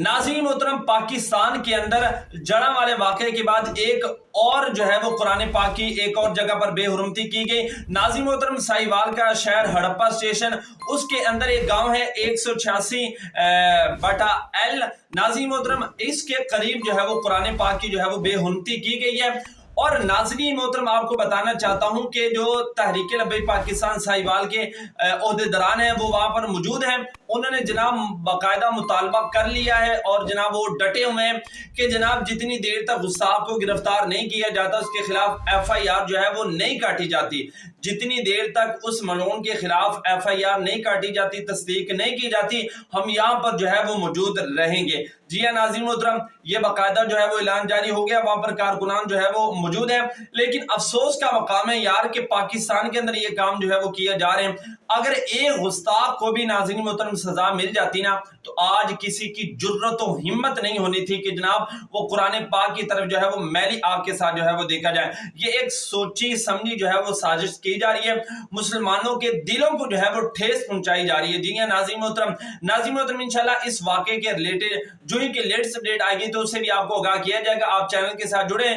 नाज़रीन मोहतरम, पाकिस्तान के अंदर जड़ांवाले वाक़े के बाद एक और जो है वो कुरान पाक की एक और जगह पर बेहुरमती की गई। नाज़रीन मोहतरम, साहिवाल का शहर हड़प्पा स्टेशन, उसके अंदर एक गांव है 186 बटा एल। नाज़रीन मोहतरम, इसके करीब जो है वो कुरान पाक की जो है वो बेहुरमती की गई है। और नाज़रीन मोहतरम, आपको बताना चाहता हूं कि जो तहरीक लब्बैक पाकिस्तान साहिवाल के ओहदेदारान हैं वो वहां पर मौजूद हैं। उन्होंने जनाब बाकायदा मुतालबा कर लिया है और जनाब वो डटे हुए हैं कि जनाब जितनी देर तक गुस्ताख को गिरफ्तार नहीं किया जाता उसके खिलाफ FIR जो है वो नहीं काटी जाती, जितनी देर तक उस मलून के खिलाफ FIR नहीं काटी जाती, तस्दीक नहीं की जाती, हम यहाँ पर जो है वो मौजूद रहेंगे। जी हाँ नाज़रीन मोहतरम, ये बाकायदा जो है वो ऐलान जारी हो गया, वहां पर कारकुनान जो है वो मौजूद है। लेकिन अफसोस का मकाम है यार कि पाकिस्तान के अंदर ये काम जो है वो किया जा रहे हैं। अगर एक गुस्ताख को भी नाज़रीन मोहतरम सजा मिल जाती ना, तो आज किसी की जुर्रत और हिम्मत नहीं होनी थी कि जनाब वो कुरान पाक की तरफ जो है वो मैली आग के साथ जो है वो देखा जाए। ये एक सोची समझी जो है वो साजिश की जा रही है, मुसलमानों के दिलों को जो है वो ठेस पहुंचाई जा रही है। जी हाँ नाज़रीन मोहतरम, इंशाल्लाह इस वाक़े के रिलेटेड जो ही की लेटेस्ट अपडेट आएगी तो उससे भी आपको आगाह किया जाएगा। आप चैनल के साथ जुड़े